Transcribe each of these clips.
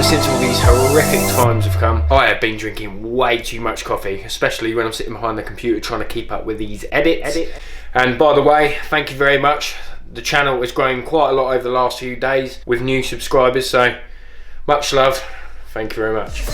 but since all these horrific times have come, I have been drinking way too much coffee, especially when I'm sitting behind the computer trying to keep up with these edits. And by the way, thank you very much. The channel has grown quite a lot over the last few days with new subscribers, so much love. Thank you very much.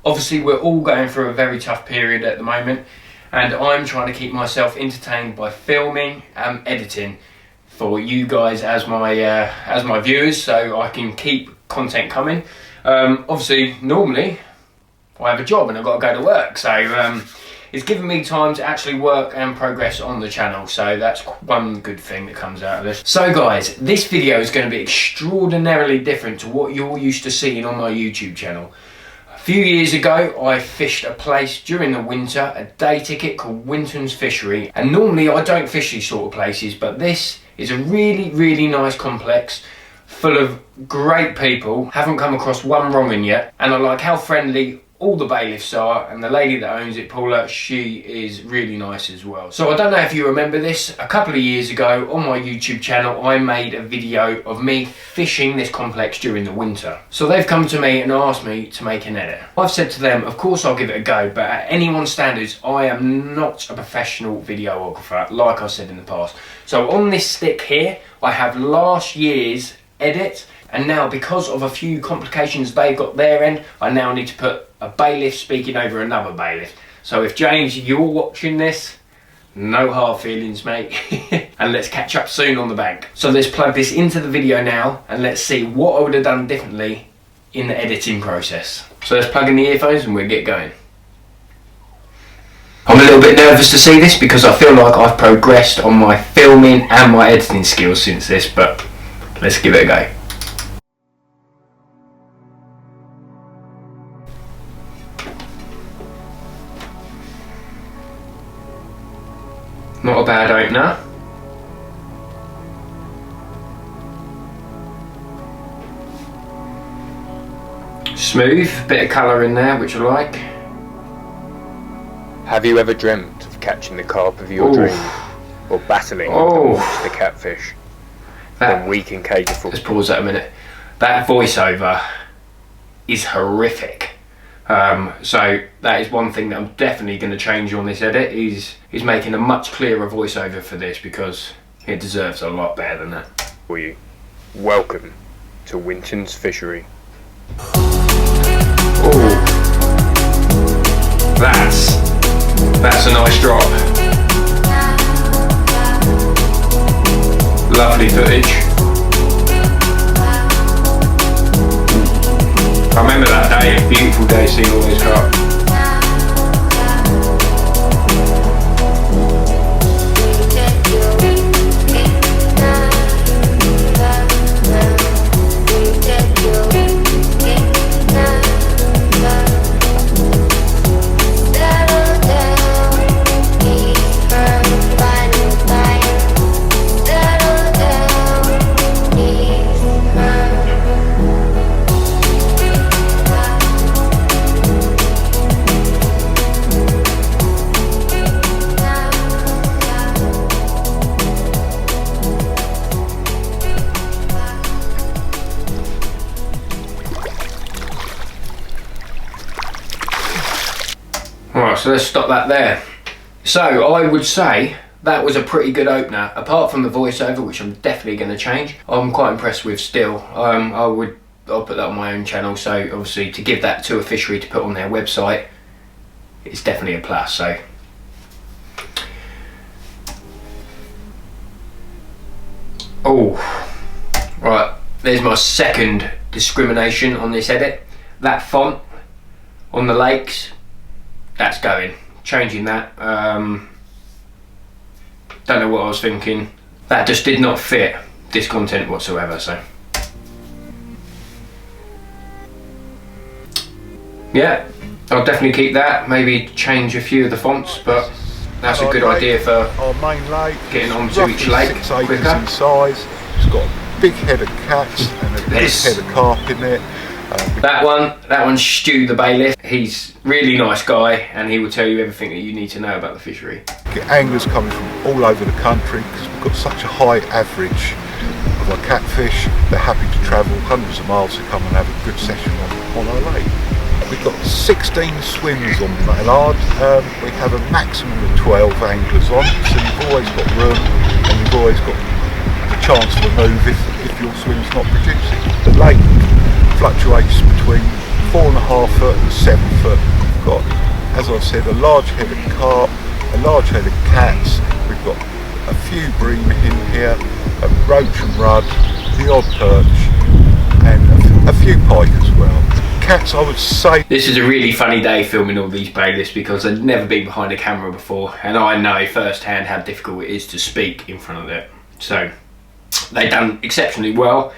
Obviously, we're all going through a very tough period at the moment, and I'm trying to keep myself entertained by filming and editing for you guys as my viewers, so I can keep content coming. Obviously, normally I have a job and I've got to go to work, so it's given me time to actually work and progress on the channel, so that's one good thing that comes out of this. So guys, this video is going to be extraordinarily different to what you're used to seeing on my YouTube channel. A few years ago, I fished a place during the winter, a day ticket called Winton's Fishery, and normally I don't fish these sort of places, but this is a really nice complex full of great people. Haven't come across one wrong one yet, and I like how friendly all the bailiffs are, and the lady that owns it, Paula, she is really nice as well. So I don't know if you remember this, a couple of years ago on my YouTube channel I made a video of me fishing this complex during the winter. So they've come to me and asked me to make an edit. I've said to them, of course I'll give it a go, but at anyone's standards I am not a professional videographer, like I said in the past. So on this stick here I have last year's edit, and now because of a few complications they've got their end, I now need to put a bailiff speaking over another bailiff. So if James, you're watching this, no hard feelings, mate. And let's catch up soon on the bank. So let's plug this into the video now and let's see what I would have done differently in the editing process. So let's plug in the earphones and we'll get going. I'm a little bit nervous to see this because I feel like I've progressed on my filming and my editing skills since this, but let's give it a go. Not a bad opener. Smooth, bit of colour in there, which I like. Have you ever dreamt of catching the carp of your dream, or battling amongst the catfish? Then we can cater for. Let's pause that a minute. That voiceover is horrific. So that is one thing that I'm definitely going to change on this edit, is making a much clearer voiceover for this, because it deserves a lot better than that. For you. Welcome to Winton's Fishery. Oh, that's a nice drop. Lovely footage. I remember that day, a beautiful day, seeing all those carp. Alright, so let's stop that there. So I would say that was a pretty good opener, apart from the voiceover, which I'm definitely going to change. I'm quite impressed with still. I'll put that on my own channel, so obviously to give that to a fishery to put on their website, it's definitely a plus. So right, there's my second discrimination on this edit. That font on the lakes, that's going. Changing that. Don't know what I was thinking. That just did not fit this content whatsoever, so. Yeah, I'll definitely keep that. Maybe change a few of the fonts, but that's a good idea for our main lake, getting onto each lake 6 acres quicker. in size. It's got big head of cats and a big head of carp in there. That one's Stu the bailiff. He's a really nice guy, and he will tell you everything that you need to know about the fishery. Get anglers coming from all over the country because we've got such a high average of our catfish. They're happy to travel hundreds of miles to come and have a good session on our lake. We've got 16 swims on Mela. We have a maximum of 12 anglers on, so you've always got room and you've always got the chance to move if your swim's not producing. The lake fluctuates between 4.5 foot and 7 foot. We've got, as I said, a large head of carp, a large head of cats. We've got a few bream in here, a roach and rudd, the odd perch, and a few pike as well. Cats, I would say. This is a really funny day filming all these bailiffs because I've never been behind a camera before, and I know firsthand how difficult it is to speak in front of it. So they've done exceptionally well,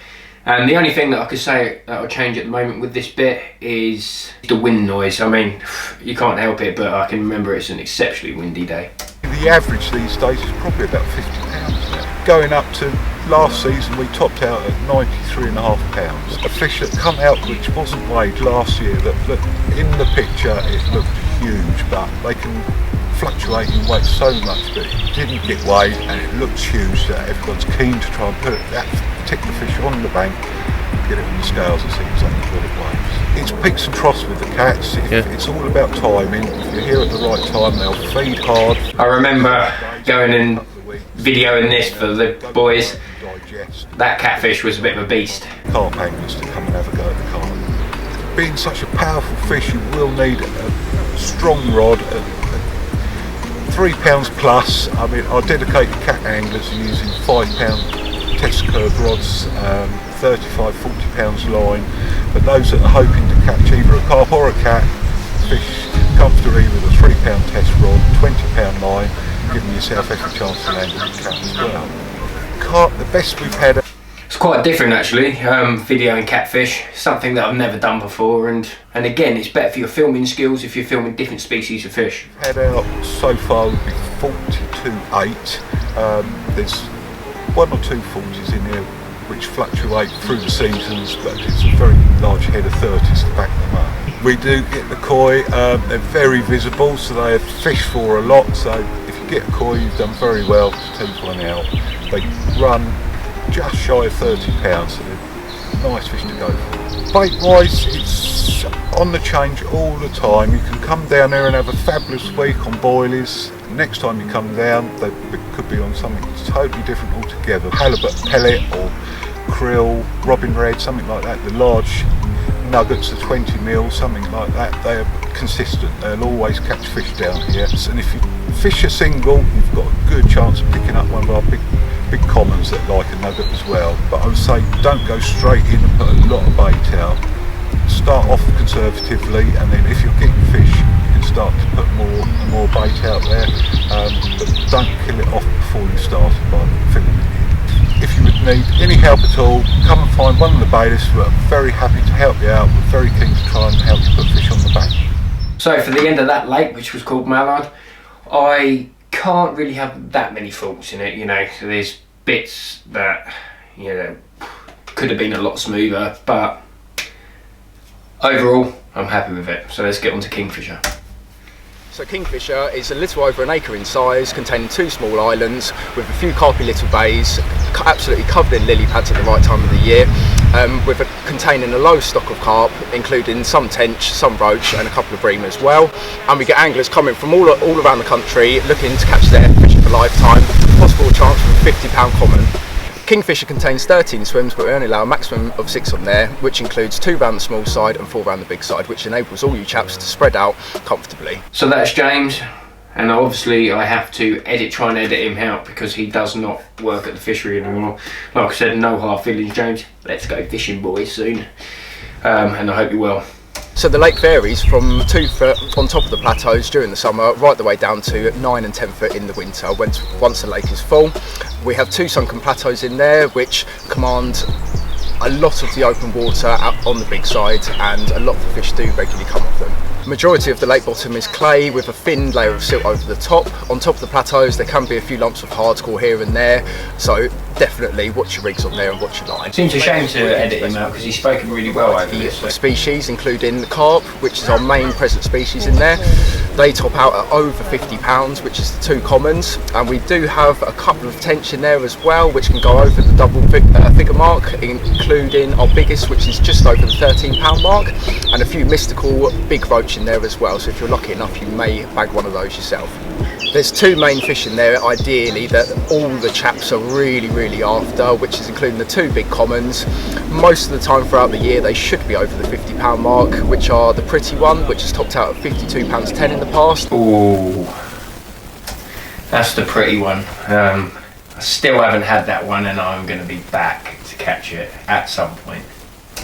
and the only thing that I could say that will change at the moment with this bit is the wind noise. I mean, you can't help it, but I can remember it's an exceptionally windy day. The average these days is probably about £50 now. Going up to last season, we topped out at £93.5. A fish that come out which wasn't weighed last year, that in the picture it looked huge, but they can fluctuate in weight so much that it didn't get weighed and it looks huge, that everyone's keen to try and put that particular fish on the bank, get it on the scales and see exactly what it weighs. It's peaks and troughs with the cats. It's all about timing. If you're here at the right time, they'll feed hard. I remember going and videoing this for the boys. That catfish was a bit of a beast. Carp anglers to come and have a go at the carp. Being such a powerful fish, you will need a strong rod, £3 plus. I mean, our dedicated cat anglers are using £5 test curve rods, 35–40 line, but those that are hoping to catch either a carp or a cat fish comfortably with a £3 test rod, £20 line, giving yourself every chance to land a cat as well. Carp, the best we've had. It's quite different actually, videoing catfish, something that I've never done before, and again it's better for your filming skills if you're filming different species of fish. Had out so far would be 42.8. There's 1 or 2 40s in here which fluctuate through the seasons, but it's a very large head of 30s to back them up. We do get the koi, they're very visible, so they have fish for a lot, so if you get a koi you've done very well to take one out. They run just shy of £30, so they're nice fish to go for. Bait wise, it's on the change all the time. You can come down there and have a fabulous week on boilies. Next time you come down, they could be on something totally different altogether. Halibut pellet or krill, robin red, something like that. The large nuggets, the 20 mil, something like that. They are consistent. They'll always catch fish down here. And if you fish a single, you've got a good chance of picking up one of our big commons that like a nugget as well. But I would say don't go straight in and put a lot of bait out. Start off conservatively, and then if you're getting fish, you can start to put more and more bait out there, but don't kill it off before you start by filling it in. If you would need any help at all, come and find one of the bailiffs who are very happy to help you out. We're very keen to try and help you put fish on the bank. So for the end of that lake, which was called Mela, I can't really have that many faults in it, you know. So there's bits that, you know, could have been a lot smoother, but overall I'm happy with it. So let's get on to Kingfisher. So Kingfisher is a little over an acre in size, containing 2 small islands with a few carpy little bays, absolutely covered in lily pads at the right time of the year, containing a low stock of carp, including some tench, some roach and a couple of bream as well. And we get anglers coming from all around the country looking to catch their fish for a lifetime, possible chance for a £50 common. Kingfisher contains 13 swims, but we only allow a maximum of 6 on there, which includes 2 round the small side and 4 round the big side, which enables all you chaps to spread out comfortably. So that's James, and obviously I have to try and edit him out because he does not work at the fishery anymore. Like I said, no hard feelings, James. Let's go fishing, boys, soon, and I hope you will. So the lake varies from 2 foot on top of the plateaus during the summer, right the way down to 9 and 10 foot in the winter, once the lake is full. We have 2 sunken plateaus in there which command a lot of the open water out on the big side, and a lot of the fish do regularly come off them. The majority of the lake bottom is clay with a thin layer of silt over the top. On top of the plateaus there can be a few lumps of hardcore here and there, so definitely watch your rigs on there and watch your line. Seems a shame to edit him out because he's spoken really well over this. Species, including the carp, which is our main present species in there. They top out at over £50, which is the 2 commons, and we do have a couple of tench in there as well, which can go over the double figure mark, including our biggest, which is just over the £13 mark, and a few mystical big roach in there as well. So if you're lucky enough, you may bag one of those yourself. There's 2 main fish in there, ideally, that all the chaps are really after, which is including the 2 big commons. Most of the time throughout the year, they should be over the £50 mark, which are the pretty one, which has topped out at £52.10 in the past. Ooh, that's the pretty one. I still haven't had that one, and I'm going to be back to catch it at some point.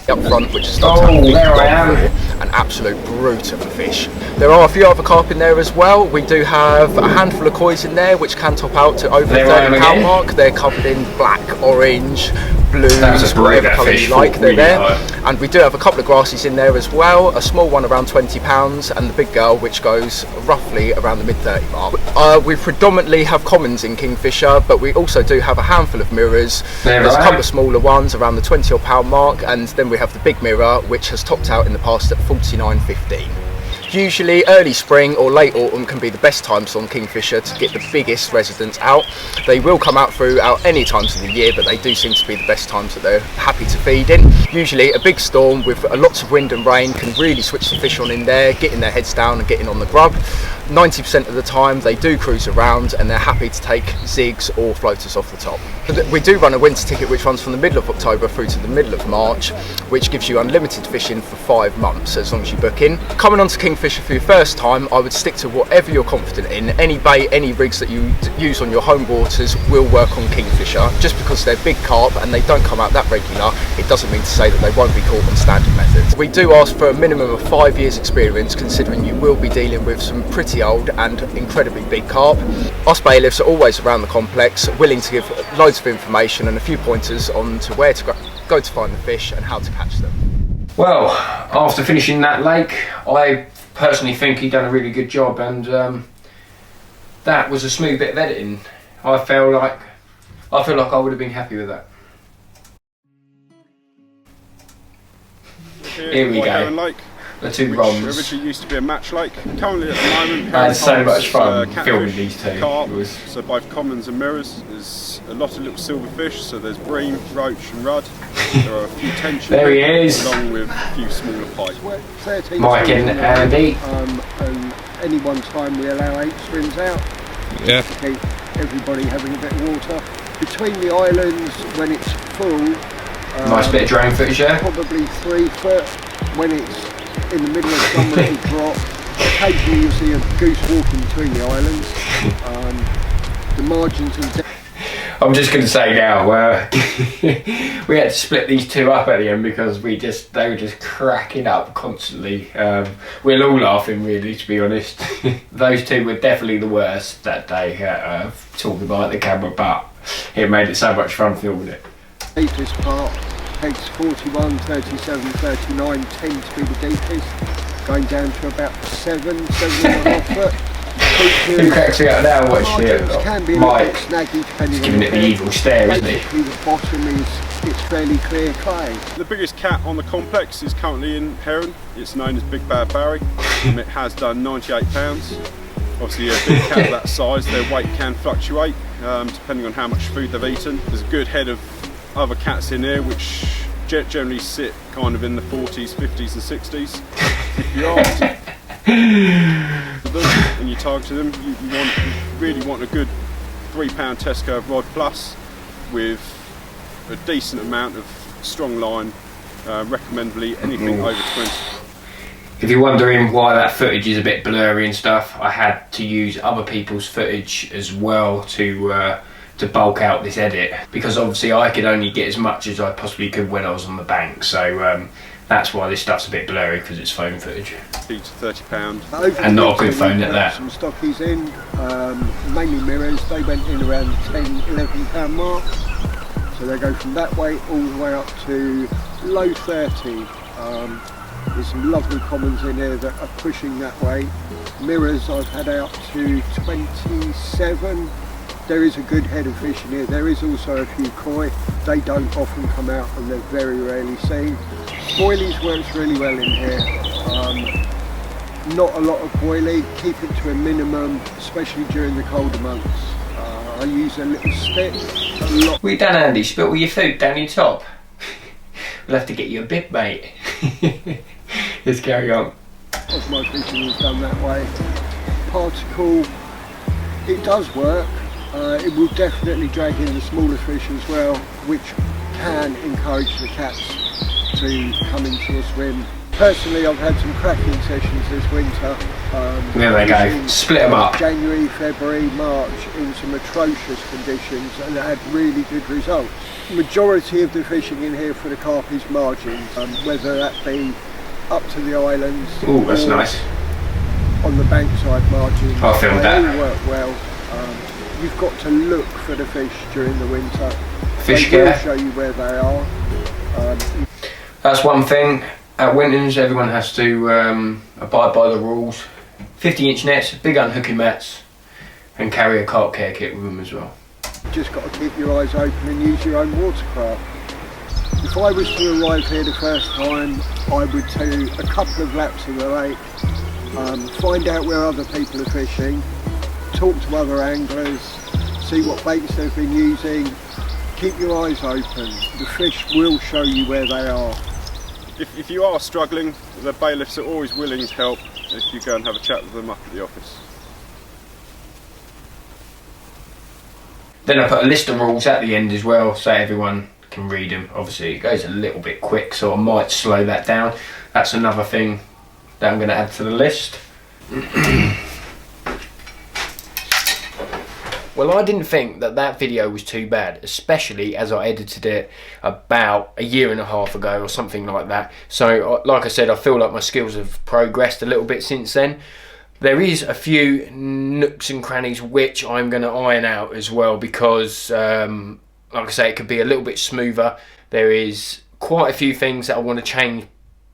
Up front, which is there I am. An absolute brute of a fish. There are a few other carp in there as well. We do have a handful of kois in there, which can top out to over the £30 mark. They're covered in black, orange, blues, whatever colour you like, they're there. And we do have a couple of grassies in there as well, a small one around £20 and the big girl which goes roughly around the mid-30 mark. We predominantly have commons in Kingfisher, but we also do have a handful of mirrors. There's a couple of smaller ones around the £20 mark, and then we have the big mirror which has topped out in the past at £49.15. Usually early spring or late autumn can be the best times on Kingfisher to get the biggest residents out. They will come out throughout any times of the year, but they do seem to be the best times that they're happy to feed in. Usually a big storm with lots of wind and rain can really switch the fish on in there, getting their heads down and getting on the grub. 90% of the time they do cruise around and they're happy to take zigs or floaters off the top. We do run a winter ticket which runs from the middle of October through to the middle of March, which gives you unlimited fishing for 5 months as long as you book in. Coming onto Kingfisher for your first time, I would stick to whatever you're confident in. Any bait, any rigs that you use on your home waters will work on Kingfisher. Just because they're big carp and they don't come out that regular, it doesn't mean to say that they won't be caught on standard methods. We do ask for a minimum of 5 years experience, considering you will be dealing with some pretty old and incredibly big carp. Us bailiffs are always around the complex, willing to give loads of information and a few pointers on to where to go to find the fish and how to catch them. Well, after finishing that lake, I personally think he done a really good job, and that was a smooth bit of editing. I feel like I would have been happy with that. Here we go. Lake, the 2 which ROMs. originally used to be a match lake. Currently at the moment, I had so much fun catfish, filming these 2. Carp, so both commons and mirrors. There's a lot of little silverfish, so there's bream, roach and rudd. There are a few tench there he is, along with a few smaller pike. Mike and Andy. And any one time we allow 8 swims out. Yeah. To keep everybody having a bit of water. Between the islands, when it's full, Nice bit of drone footage there. probably 3 foot. When it's in the middle of summer, it'll drop. Occasionally you'll see a goose walking between the islands. The margins of the I'm just going to say now, we had to split these 2 up at the end because they were just cracking up constantly. We're all laughing, really, to be honest. Those 2 were definitely the worst that day, talking about the camera, but it made it so much fun filming it. deepest part, pegs 41, 37, 39 tend to be the deepest, going down to about 7.5 foot. Who cracks it up now watching it? Can be Mike. Snaggy depending He's giving it the evil stare, isn't he? Basically the bottom it's fairly clear clay. The biggest cat on the complex is currently in Heron. It's known as Big Bad Barry. It has done 98 pounds. Obviously a big cat that size, their weight can fluctuate depending on how much food they've eaten. There's a good head of other cats in here which generally sit kind of in the 40s, 50s and 60s. If you are and you target them, you really want a good £3 test curve rod plus with a decent amount of strong line, recommendably anything over 20. If you're wondering why that footage is a bit blurry and stuff, I had to use other people's footage as well to bulk out this edit, because obviously I could only get as much as I possibly could when I was on the bank, so that's why this stuff's a bit blurry, because it's phone footage. To £30. And not a good phone at that. Some stockies in, mainly mirrors, they went in around the £10–11 mark. So they go from that way all the way up to low 30. There's some lovely commons in here that are pushing that way. Mirrors I've had out to 27, there is a good head of fish in here. There is also a few koi. They don't often come out and they're very rarely seen. Boilies works really well in here. Not a lot of boilie, keep it to a minimum, especially during the colder months. I use a little stick. What you done, Andy? Spilt all your food down your top? We'll have to get you a bit, mate. Let's carry on. Of my fishing is done that way. Particle, it does work. It will definitely drag in the smaller fish as well, which can encourage the cats to come into a swim. Personally, I've had some cracking sessions this winter. There they go. Split them up. January, February, March in some atrocious conditions, and I had really good results. Majority of the fishing in here for the carp is margin, whether that be up to the islands. Oh, that's nice. On the bankside margins. I filmed they that. all work well. You've got to look for the fish during the winter. Fish they will care. show you where they are. That's one thing. At Winton's, everyone has to abide by the rules. 50-inch nets, big unhooking mats, and carry a carp care kit with them as well. Just got to keep your eyes open and use your own watercraft. If I was to arrive here the first time, I would do a couple of laps of the lake, find out where other people are fishing, talk to other anglers, see what baits they've been using. Keep your eyes open. The fish will show you where they are. If you are struggling, the bailiffs are always willing to help if you go and have a chat with them up at the office. Then I put a list of rules at the end as well, so everyone can read them. Obviously it goes a little bit quick, so I might slow that down. That's another thing that I'm going to add to the list. Well, I didn't think that video was too bad, especially as I edited it about a year and a half ago or something like that. So like I said, I feel like my skills have progressed a little bit since then. There is a few nooks and crannies which I'm going to iron out as well, because like I say, it could be a little bit smoother. There is quite a few things that I want to change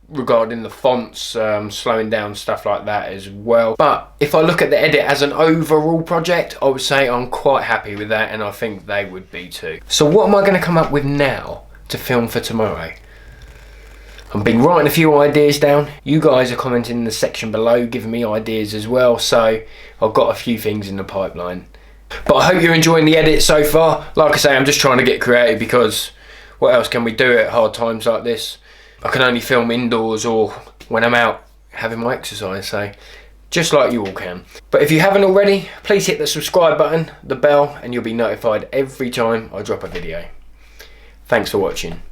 regarding the fonts, slowing down, stuff like that as well. But if I look at the edit as an overall project, I would say I'm quite happy with that, and I think they would be too. So what am I going to come up with now to film for tomorrow? I've been writing a few ideas down. You guys are commenting in the section below, giving me ideas as well, so I've got a few things in the pipeline. But I hope you're enjoying the edit so far. Like I say, I'm just trying to get creative, because what else can we do at hard times like this? I can only film indoors or when I'm out having my exercise, so just like you all can. But if you haven't already, please hit the subscribe button, the bell, and you'll be notified every time I drop a video. Thanks for watching.